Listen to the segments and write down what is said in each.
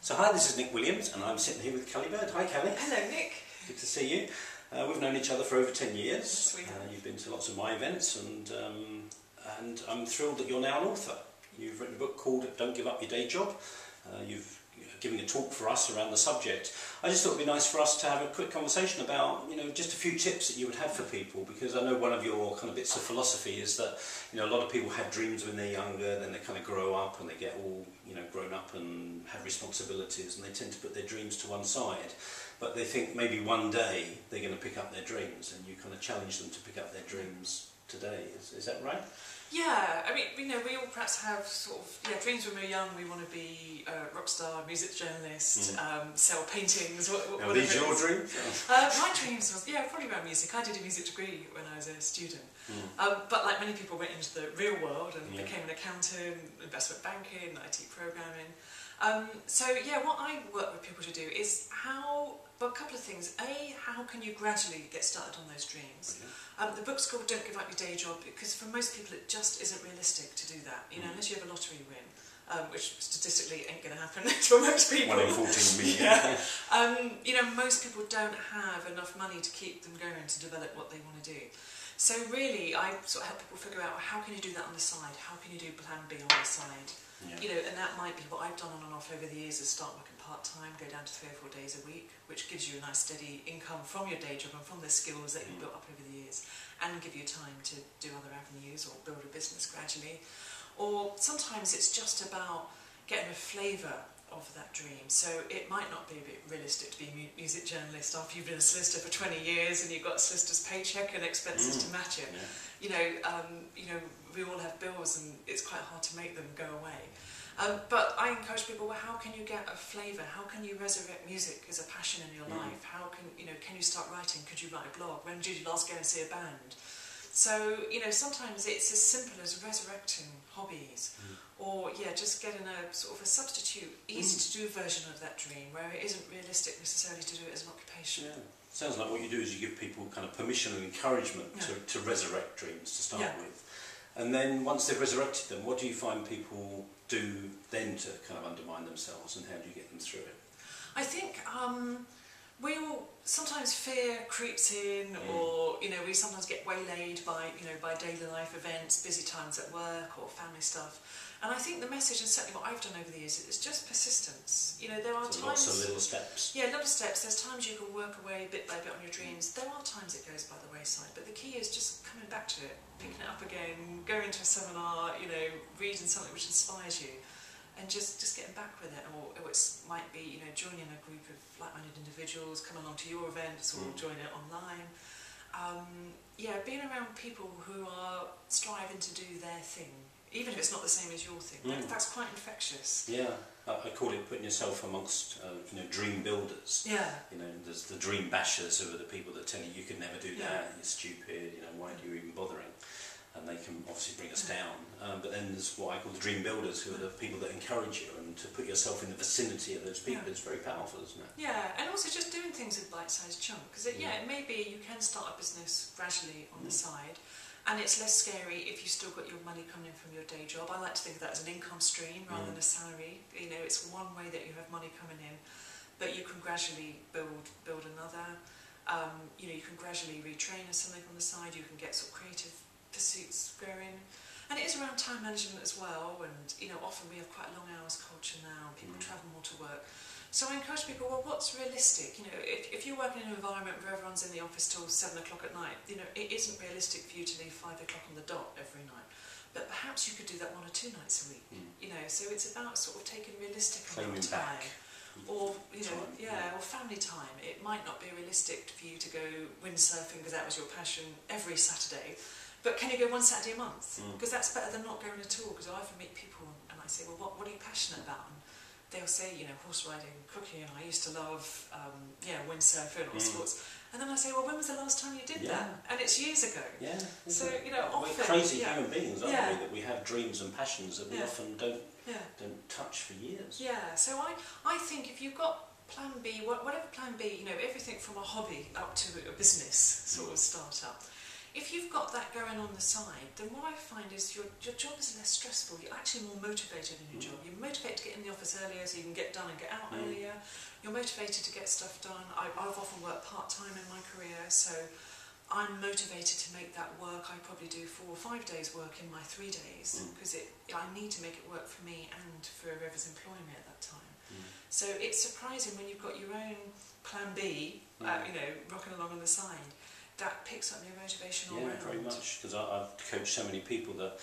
So hi, this is Nick Williams and I'm sitting here with Cali2. Hi Cali. Hello Nick. Good to see you. We've known each other for over 10 years. Yes, we have. You've been to lots of my events and I'm thrilled that you're now an author. You've written a book called Don't Give Up Your Day Job. You're giving a talk for us around the subject. I just thought it would be nice for us to have a quick conversation about, just a few tips that you would have for people, because I know one of your kind of bits of philosophy is that, a lot of people have dreams when they're younger, then they kind of grow up and they get all, grown up and have responsibilities, and they tend to put their dreams to one side. But they think maybe one day they're going to pick up their dreams, and you kind of challenge them to pick up their dreams today. Is that right? Yeah, I mean, we all perhaps have sort of dreams when we're young. We want to be a rock star, music journalist, sell paintings. Are these your dreams? My dreams was probably about music. I did a music degree when I was a student, but like many people, went into the real world and became an accountant, investment banking, IT programming. So what I work with people to do is a couple of things. How can you gradually get started on those dreams? The book's called Don't Give Up Your Day Job, because for most people it just isn't realistic to do that. Unless you have a lottery win, which statistically ain't going to happen for most people. 1 in 14 million. Most people don't have enough money to keep them going to develop what they want to do. So really, I sort of help people figure out how can you do that on the side? How can you do plan B on the side? And that might be what I've done on and off over the years, is start working part-time, go down to 3 or 4 days a week, which gives you a nice steady income from your day job and from the skills that you've built up over the years, and give you time to do other avenues or build a business gradually. Or sometimes it's just about getting a flavour of that dream. So it might not be a bit realistic to be a music journalist after you've been a solicitor for 20 years and you've got a solicitor's paycheck and expenses to match it. We all have bills and it's quite hard to make them go away. But I encourage people, how can you get a flavour? How can you resurrect music as a passion in your life? How can you start writing? Could you write a blog? When did you last go and see a band? So, sometimes it's as simple as resurrecting hobbies, or just getting a sort of a substitute, easy to do version of that dream, where it isn't realistic necessarily to do it as an occupation. Yeah. Sounds like what you do is you give people kind of permission and encouragement to resurrect dreams to start with. And then once they've resurrected them, what do you find people do then to kind of undermine themselves, and how do you get them through it? I think sometimes fear creeps in, or we sometimes get waylaid by by daily life events, busy times at work or family stuff. And I think the message, and certainly what I've done over the years, is just persistence. There are times, lots of little steps. Yeah, little steps. There's times you can work away bit by bit on your dreams. There are times it goes by the wayside, but the key is just coming back to it, picking it up again, going to a seminar, reading something which inspires you, and just getting back with it. Or it might be joining a group of like-minded individuals, come along to your events, or join it online. Being around people who are striving to do their thing, even if it's not the same as your thing. That's quite infectious. Yeah, I call it putting yourself amongst dream builders. Yeah. There's the dream bashers, who are the people that tell you could never do that, you're stupid, why are you even bothering? And they can obviously bring us down. But then there's what I call the dream builders, who are the people that encourage you, and to put yourself in the vicinity of those people is very powerful, isn't it? Yeah, and also just doing things in bite-sized chunks. Because it may be you can start a business gradually on the side, and it's less scary if you've still got your money coming in from your day job. I like to think of that as an income stream rather than a salary. It's one way that you have money coming in, but you can gradually build another. You can gradually retrain as something on the side. You can get sort of creative pursuits going. And it is around time management as well, and often we have quite a long hours culture now, and people travel more to work. So I encourage people, well, what's realistic? If you're working in an environment where everyone's in the office till 7 o'clock at night, it isn't realistic for you to leave 5 o'clock on the dot every night. But perhaps you could do that 1 or 2 nights a week. So it's about sort of taking realistic amount of time. Or or family time. It might not be realistic for you to go windsurfing because that was your passion every Saturday. But can you go 1 Saturday a month? Because that's better than not going at all. Because I often meet people and I say, well, what are you passionate about? And they'll say, horse riding, cooking, and I used to love, windsurfing or sports. And then I say, well, when was the last time you did that? And it's years ago. Yeah. So, often... We're crazy human beings, aren't we? That we have dreams and passions that we often don't touch for years. Yeah, so I think if you've got plan B, whatever plan B, everything from a hobby up to a business sort of start-up, if you've got that going on the side, then what I find is your job is less stressful. You're actually more motivated in your job. You're motivated to get in the office earlier so you can get done and get out earlier. You're motivated to get stuff done. I've often worked part-time in my career, so I'm motivated to make that work. I probably do 4 or 5 days work in my 3 days because I need to make it work for me and for whoever's employing me at that time. So it's surprising when you've got your own plan B, you know, rocking along on the side, that picks up your motivation all around. Yeah, very much, because I've coached so many people that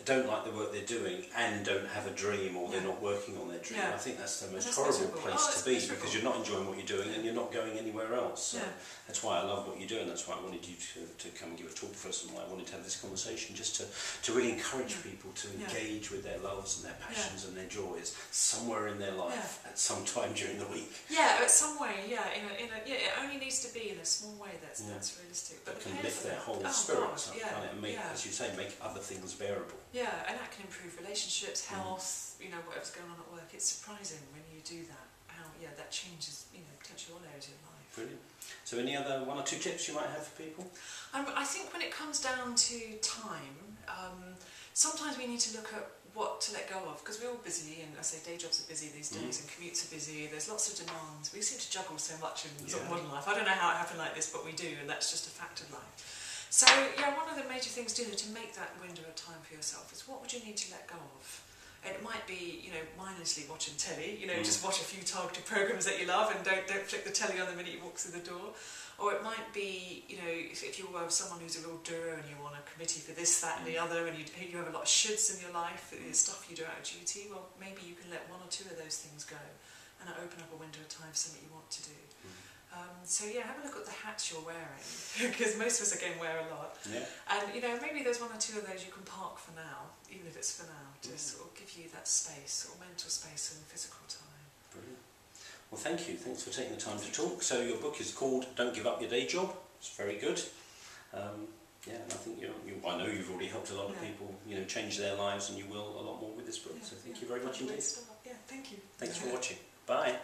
don't like the work they're doing and don't have a dream, or they're not working on their dream. I think that's the most horrible place to be, because you're not enjoying what you're doing and you're not going anywhere else. So that's why I love what you do, and that's why I wanted you to come and give a talk for us, and why I wanted to have this conversation, just to really encourage people to engage with their loves and their passions and their joys somewhere in their life at some time during the week. Yeah, at some way, it only needs to be in a small way that's realistic. But can lift their whole spirit up, and make, as you say, make other things bearable. Yeah, and that can improve relationships, health, you know, whatever's going on at work. It's surprising when you do that, how, that changes, you know, potentially all areas of your life. Brilliant. So any other 1 or 2 tips you might have for people? I think when it comes down to time, sometimes we need to look at what to let go of, because we're all busy, and I say day jobs are busy these days, and commutes are busy, there's lots of demands. We seem to juggle so much in sort of modern life. I don't know how it happened like this, but we do, and that's just a fact of life. So, one of the major things to do to make that window of time for yourself is, what would you need to let go of? It might be, you know, mindlessly watching telly, you know, just watch a few targeted programmes that you love and don't flick the telly on the minute you walk through the door. Or it might be, you know, if you were someone who's a real doer and you're on a committee for this, that and the other, and you have a lot of shoulds in your life, stuff you do out of duty, well, maybe you can let 1 or 2 of those things go and open up a window of time for something you want to do. So have a look at the hats you're wearing, because most of us again wear a lot. And you know, maybe there's 1 or 2 of those you can park for now, even if it's for now, to sort of give you that space, or mental space and physical time. Brilliant. Well, thank you. Thanks for taking the time to talk. So your book is called Don't Give Up Your Day Job. It's very good. And I think I know you've already helped a lot of people, you know, change their lives, and you will a lot more with this book. So thank you very much indeed. Yeah, thank you. Thanks for watching. Bye.